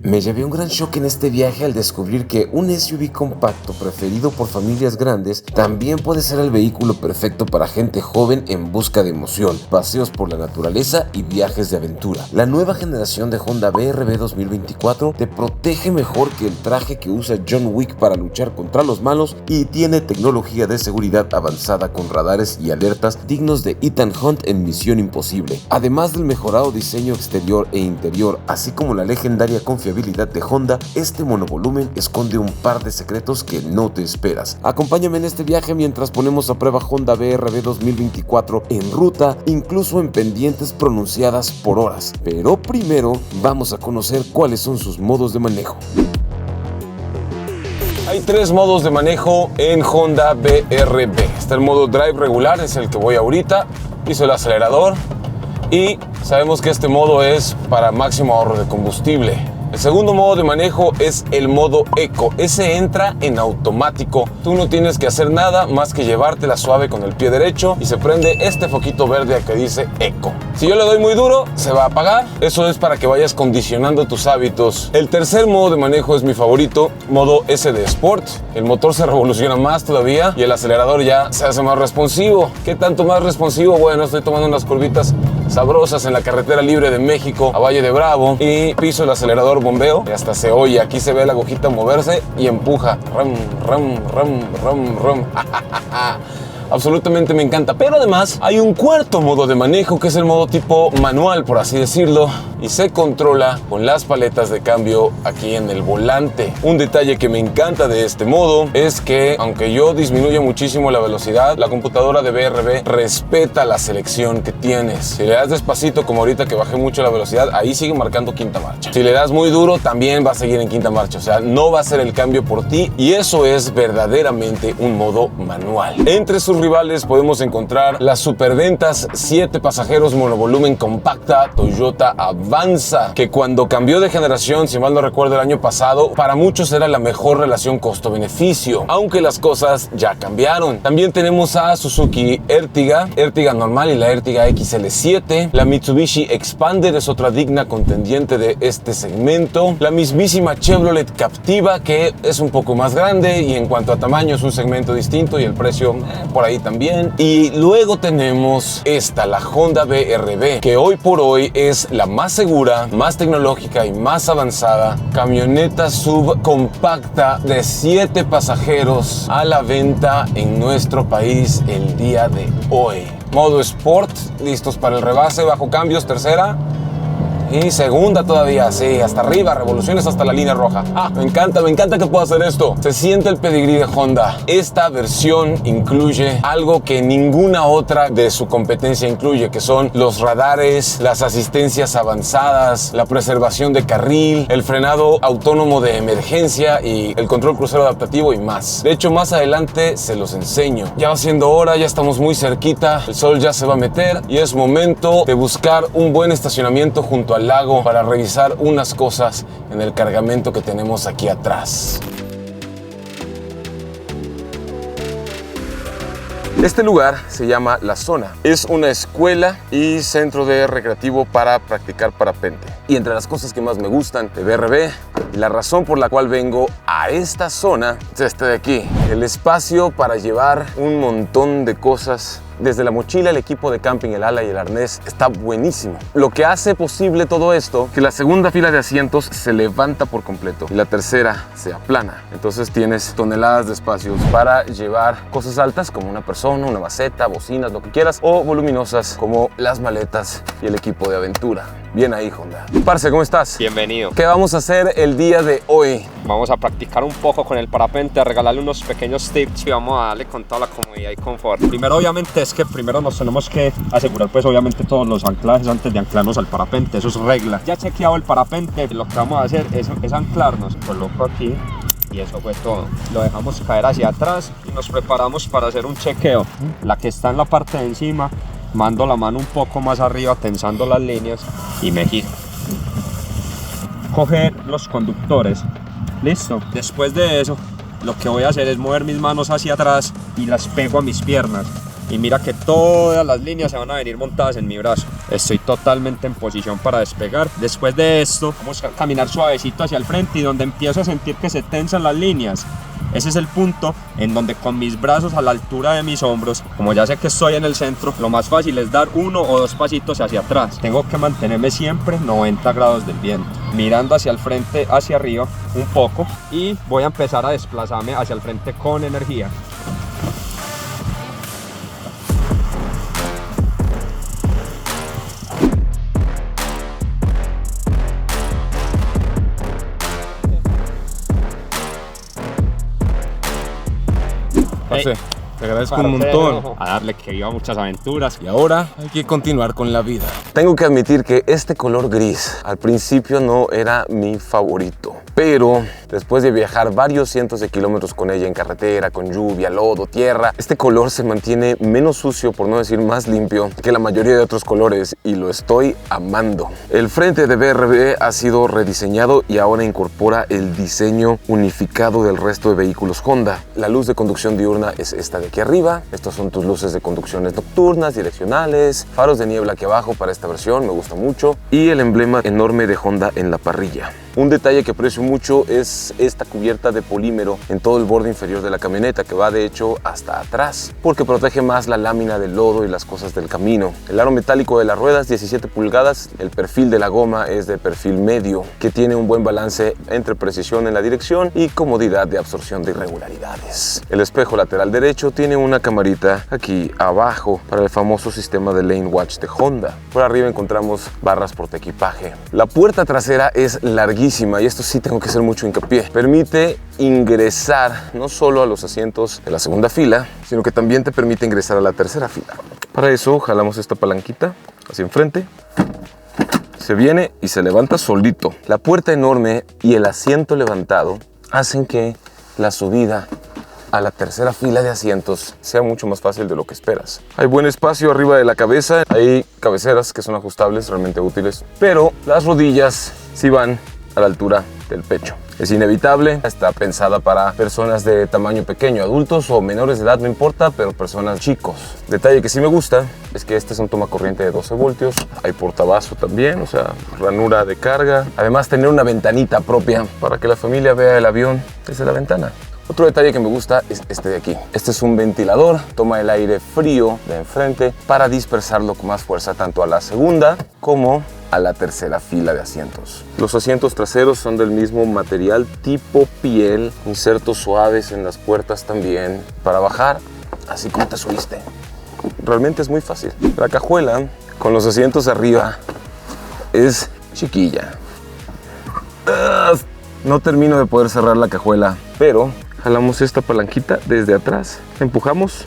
Me llevé un gran shock en este viaje al descubrir que un SUV compacto preferido por familias grandes también puede ser el vehículo perfecto para gente joven en busca de emoción, paseos por la naturaleza y viajes de aventura. La nueva generación de Honda BRV 2024 te protege mejor que el traje que usa John Wick para luchar contra los malos y tiene tecnología de seguridad avanzada con radares y alertas dignos de Ethan Hunt en Misión Imposible. Además del mejorado diseño exterior e interior, así como la legendaria confiabilidad de Honda, este monovolumen esconde un par de secretos que no te esperas. Acompáñame en este viaje mientras ponemos a prueba Honda BRV 2024 en ruta, incluso en pendientes pronunciadas por horas. Pero primero vamos a conocer cuáles son sus modos de manejo. Hay 3 modos de manejo en Honda BRV. Está el modo Drive regular, es el que voy ahorita. Piso el acelerador y sabemos que este modo es para máximo ahorro de combustible. El segundo modo de manejo es el modo Eco. Ese entra en automático. Tú no tienes que hacer nada más que llevártela suave con el pie derecho y se prende este foquito verde que dice Eco. Si yo le doy muy duro, se va a apagar. Eso es para que vayas condicionando tus hábitos. El tercer modo de manejo es mi favorito, modo SD Sport. El motor se revoluciona más todavía y el acelerador ya se hace más responsivo. ¿Qué tanto más responsivo? Bueno, estoy tomando unas curvitas sabrosas en la carretera libre de México a Valle de Bravo y piso el acelerador, bombeo y hasta se oye. Aquí se ve la agujita moverse y empuja. Ram, ram, ram, ram, ram. Absolutamente me encanta, pero además hay un cuarto modo de manejo que es el modo tipo manual, por así decirlo, y se controla con las paletas de cambio aquí en el volante. Un detalle que me encanta de este modo es que aunque yo disminuya muchísimo la velocidad, la computadora de BRV respeta la selección que tienes. Si le das despacito, como ahorita que bajé mucho la velocidad, ahí sigue marcando quinta marcha. Si le das muy duro, también va a seguir en quinta marcha, o sea, no va a hacer el cambio por ti, y eso es verdaderamente un modo manual. Entre sus rivales podemos encontrar las superventas 7 pasajeros monovolumen compacta Toyota Avanza, que cuando cambió de generación, si mal no recuerdo el año pasado, para muchos era la mejor relación costo-beneficio, aunque las cosas ya cambiaron. También tenemos a Suzuki Ertiga normal y la Ertiga XL7. La Mitsubishi Expander es otra digna contendiente de este segmento. La mismísima Chevrolet Captiva, que es un poco más grande y en cuanto a tamaño es un segmento distinto y el precio por ahí también. Y luego tenemos esta, la Honda BRV, que hoy por hoy es la más segura, más tecnológica y más avanzada camioneta subcompacta de 7 pasajeros a la venta en nuestro país el día de hoy. Modo Sport, listos para el rebase, bajo cambios, tercera y segunda todavía, sí, hasta arriba, revoluciones hasta la línea roja. Me encanta que pueda hacer esto. Se siente el pedigrí de Honda. Esta versión incluye algo que ninguna otra de su competencia incluye, que son los radares, las asistencias avanzadas, la preservación de carril, el frenado autónomo de emergencia y el control crucero adaptativo y más. De hecho, más adelante se los enseño. Ya va siendo hora, ya estamos muy cerquita, el sol ya se va a meter y es momento de buscar un buen estacionamiento junto al lago para revisar unas cosas en el cargamento que tenemos aquí atrás. Este lugar se llama La Zona. Es una escuela y centro de recreativo para practicar parapente. Y entre las cosas que más me gustan de BRV, y la razón por la cual vengo a esta zona es este de aquí. El espacio para llevar un montón de cosas. Desde la mochila, el equipo de camping, el ala y el arnés, está buenísimo. Lo que hace posible todo esto, que la segunda fila de asientos se levanta por completo y la tercera se aplana. Entonces tienes toneladas de espacios para llevar cosas altas como una persona, una maceta, bocinas, lo que quieras, o voluminosas como las maletas y el equipo de aventura. Bien ahí, Honda. Parce, ¿cómo estás? Bienvenido. ¿Qué vamos a hacer el día de hoy? Vamos a practicar un poco con el parapente, a regalarle unos pequeños tips y vamos a darle con toda la comodidad y confort. Primero, obviamente, es que primero nos tenemos que asegurar, pues, obviamente, todos los anclajes antes de anclarnos al parapente. Eso es regla. Ya chequeado el parapente, lo que vamos a hacer es anclarnos. Coloco aquí. Y eso fue todo. Lo dejamos caer hacia atrás y nos preparamos para hacer un chequeo. La que está en la parte de encima, mando la mano un poco más arriba, tensando las líneas y me giro. Coge los conductores. Listo. Después de eso, lo que voy a hacer es mover mis manos hacia atrás y las pego a mis piernas. Y mira que todas las líneas se van a venir montadas en mi brazo. Estoy totalmente en posición para despegar. Después de esto, vamos a caminar suavecito hacia el frente y donde empiezo a sentir que se tensan las líneas. Ese es el punto en donde con mis brazos a la altura de mis hombros, como ya sé que estoy en el centro, lo más fácil es dar 1 o 2 pasitos hacia atrás. Tengo que mantenerme siempre 90 grados del viento, mirando hacia el frente, hacia arriba un poco, y voy a empezar a desplazarme hacia el frente con energía. Parce, te agradezco un montón. A darle, que viva muchas aventuras. Y ahora hay que continuar con la vida. Tengo que admitir que este color gris al principio no era mi favorito, pero después de viajar varios cientos de kilómetros con ella en carretera, con lluvia, lodo, tierra, este color se mantiene menos sucio, por no decir más limpio, que la mayoría de otros colores, y lo estoy amando. El frente de BRB ha sido rediseñado y ahora incorpora el diseño unificado del resto de vehículos Honda. La luz de conducción diurna es esta de aquí arriba. Estas son tus luces de conducciones nocturnas, direccionales, faros de niebla aquí abajo para esta versión, me gusta mucho, y el emblema enorme de Honda en la parrilla. Un detalle que aprecio mucho es esta cubierta de polímero en todo el borde inferior de la camioneta, que va de hecho hasta atrás, porque protege más la lámina del lodo y las cosas del camino. El aro metálico de las ruedas, 17 pulgadas, el perfil de la goma es de perfil medio, que tiene un buen balance entre precisión en la dirección y comodidad de absorción de irregularidades. El espejo lateral derecho tiene una camarita aquí abajo para el famoso sistema de Lane Watch de Honda. Por arriba encontramos barras portaequipaje. La puerta trasera es larguísima, y esto sí tengo que hacer mucho hincapié. Permite ingresar no solo a los asientos de la segunda fila, sino que también te permite ingresar a la tercera fila. Para eso jalamos esta palanquita hacia enfrente, se viene y se levanta solito. La puerta enorme y el asiento levantado hacen que la subida a la tercera fila de asientos sea mucho más fácil de lo que esperas. Hay buen espacio arriba de la cabeza, hay cabeceras que son ajustables, realmente útiles, pero las rodillas sí van a la altura del pecho. Es inevitable, está pensada para personas de tamaño pequeño, adultos o menores de edad, no importa, pero personas chicos. Detalle que sí me gusta es que este es un tomacorriente de 12 voltios, hay portabazo también, o sea, ranura de carga. Además, tener una ventanita propia para que la familia vea el avión desde la ventana. Otro detalle que me gusta es este de aquí. Este es un ventilador, toma el aire frío de enfrente para dispersarlo con más fuerza tanto a la segunda como a la tercera fila de asientos. Los asientos traseros son del mismo material tipo piel, insertos suaves en las puertas también, para bajar así como te subiste. Realmente es muy fácil. La cajuela con los asientos arriba es chiquilla. No termino de poder cerrar la cajuela, pero jalamos esta palanquita desde atrás, empujamos,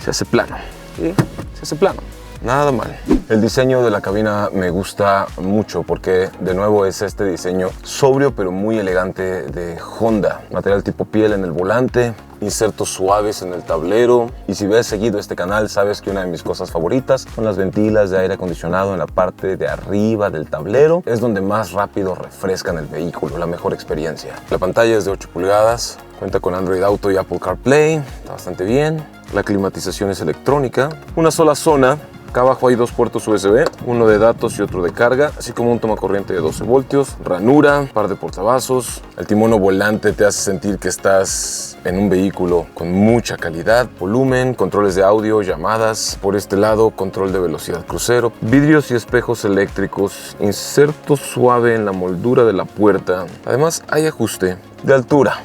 se hace plano. ¿Sí? Se hace plano. Nada mal. El diseño de la cabina me gusta mucho porque de nuevo es este diseño sobrio pero muy elegante de Honda. Material tipo piel en el volante, insertos suaves en el tablero, y si ves seguido este canal sabes que una de mis cosas favoritas son las ventilas de aire acondicionado en la parte de arriba del tablero. Es donde más rápido refrescan el vehículo, la mejor experiencia. La pantalla es de 8 pulgadas, cuenta con Android Auto y Apple CarPlay, está bastante bien. La climatización es electrónica, una sola zona. Acá abajo hay 2 puertos USB, uno de datos y otro de carga, así como un tomacorriente de 12 voltios, ranura, par de portavasos. El timón o volante te hace sentir que estás en un vehículo con mucha calidad, volumen, controles de audio, llamadas. Por este lado, control de velocidad crucero, vidrios y espejos eléctricos, inserto suave en la moldura de la puerta. Además, hay ajuste de altura.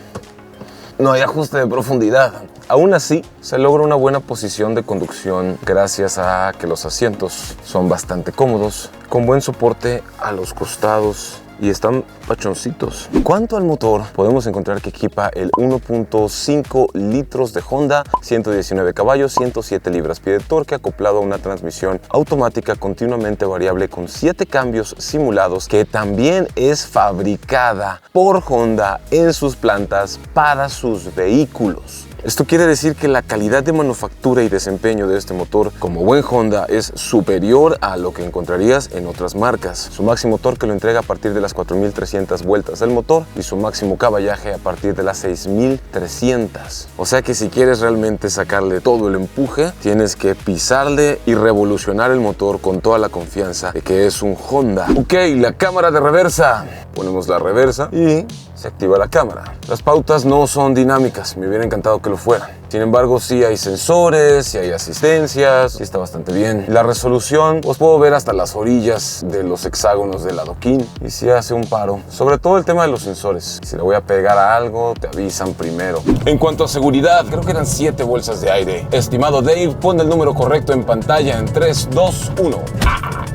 No hay ajuste de profundidad. Aún así, se logra una buena posición de conducción gracias a que los asientos son bastante cómodos, con buen soporte a los costados y están pachoncitos. Cuanto al motor, podemos encontrar que equipa el 1.5 litros de Honda, 119 caballos, 107 libras-pie de torque, acoplado a una transmisión automática continuamente variable con 7 cambios simulados, que también es fabricada por Honda en sus plantas para sus vehículos. Esto quiere decir que la calidad de manufactura y desempeño de este motor, como buen Honda, es superior a lo que encontrarías en otras marcas. Su máximo torque lo entrega a partir de las 4.300 vueltas del motor y su máximo caballaje a partir de las 6.300. O sea que si quieres realmente sacarle todo el empuje, tienes que pisarle y revolucionar el motor con toda la confianza de que es un Honda. Ok, la cámara de reversa. Ponemos la reversa y se activa la cámara. Las pautas no son dinámicas, me hubiera encantado que lo fueran. Sin embargo, sí hay sensores, sí hay asistencias, sí está bastante bien. La resolución, pues puedo ver hasta las orillas de los hexágonos del adoquín y sí hace un paro. Sobre todo el tema de los sensores. Si le voy a pegar a algo, te avisan primero. En cuanto a seguridad, creo que eran 7 bolsas de aire. Estimado Dave, pon el número correcto en pantalla en 3, 2, 1.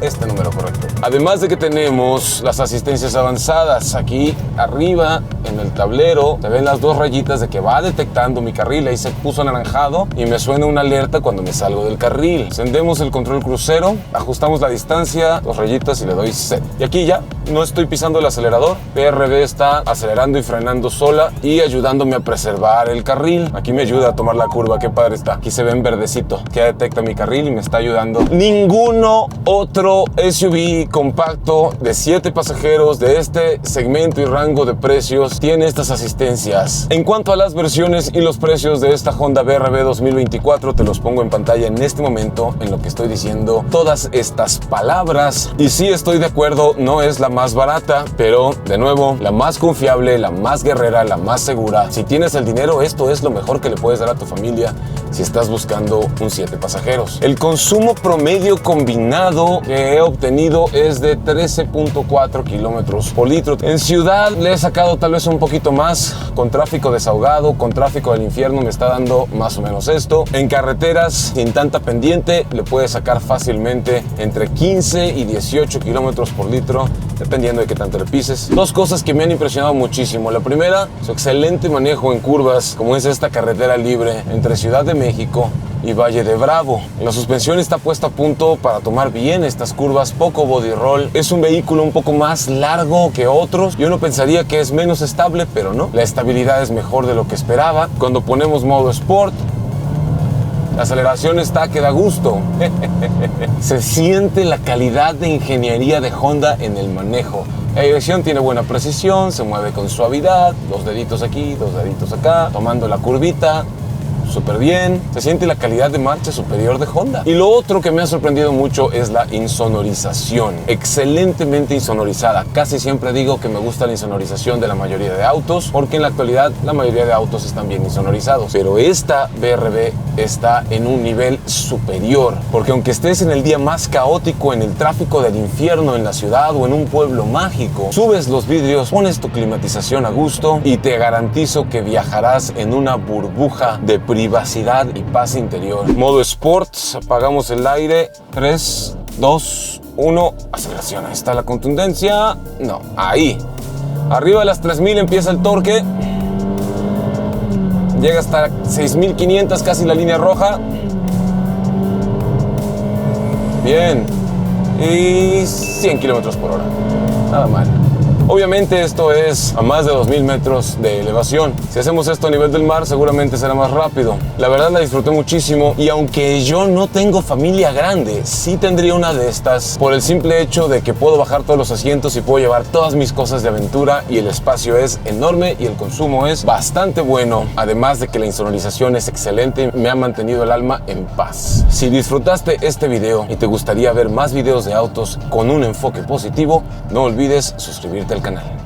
Este número correcto. Además de que tenemos las asistencias avanzadas, aquí arriba en el tablero se ven las 2 rayitas de que va detectando mi carril. Ahí se puso anaranjado y me suena una alerta cuando me salgo del carril. Encendemos el control crucero, ajustamos la distancia, 2 rayitas y le doy set. Y aquí ya no estoy pisando el acelerador. BRB está acelerando y frenando sola y ayudándome a preservar el carril. Aquí me ayuda a tomar la curva, qué padre está. Aquí se ve en verdecito que detecta mi carril y me está ayudando. Ninguno otro SUV compacto de 7 pasajeros de este segmento y rango de precios tiene estas asistencias. En cuanto a las versiones y los precios de esta Honda BRB 2024, te los pongo en pantalla en este momento en lo que estoy diciendo todas estas palabras. Y sí, estoy de acuerdo, no es la más barata, pero de nuevo, la más confiable, la más guerrera, la más segura. Si tienes el dinero, esto es lo mejor que le puedes dar a tu familia si estás buscando un 7 pasajeros. El consumo promedio combinado que he obtenido es de 13.4 kilómetros por litro. En ciudad le he sacado tal vez un poquito más, con tráfico desahogado, con tráfico del infierno me está dando más o menos esto. En carreteras sin tanta pendiente le puedes sacar fácilmente entre 15 y 18 kilómetros por litro, dependiendo de qué tanto le pises. 2 cosas que me han impresionado muchísimo. La primera, su excelente manejo en curvas, como es esta carretera libre entre Ciudad de México y Valle de Bravo. La suspensión está puesta a punto para tomar bien estas curvas, poco body roll. Es un vehículo un poco más largo que otros. Yo no pensaría que es menos estable, pero no. La estabilidad es mejor de lo que esperaba. Cuando ponemos modo Sport, la aceleración está que da gusto. Se siente la calidad de ingeniería de Honda en el manejo. La dirección tiene buena precisión, se mueve con suavidad, 2 deditos aquí, 2 deditos acá, tomando la curvita. Súper bien, se siente la calidad de marcha superior de Honda. Y lo otro que me ha sorprendido mucho es la insonorización. Excelentemente insonorizada. Casi siempre digo que me gusta la insonorización de la mayoría de autos, porque en la actualidad la mayoría de autos están bien insonorizados. Pero esta BRB está en un nivel superior, porque aunque estés en el día más caótico, en el tráfico del infierno en la ciudad o en un pueblo mágico, subes los vidrios, pones tu climatización a gusto y te garantizo que viajarás en una burbuja de privacidad y paz interior. Modo Sport, apagamos el aire. 3, 2, 1, aceleración. Ahí está la contundencia. No, ahí. Arriba de las 3000 empieza el torque. Llega hasta 6500, casi la línea roja. Bien. Y 100 kilómetros por hora. Nada mal. Obviamente esto es a más de 2000 metros de elevación. Si hacemos esto a nivel del mar, seguramente será más rápido. La verdad la disfruté muchísimo y aunque yo no tengo familia grande, sí tendría una de estas por el simple hecho de que puedo bajar todos los asientos y puedo llevar todas mis cosas de aventura y el espacio es enorme y el consumo es bastante bueno. Además de que la insonorización es excelente, me ha mantenido el alma en paz. Si disfrutaste este video y te gustaría ver más videos de autos con un enfoque positivo, no olvides suscribirte al canal.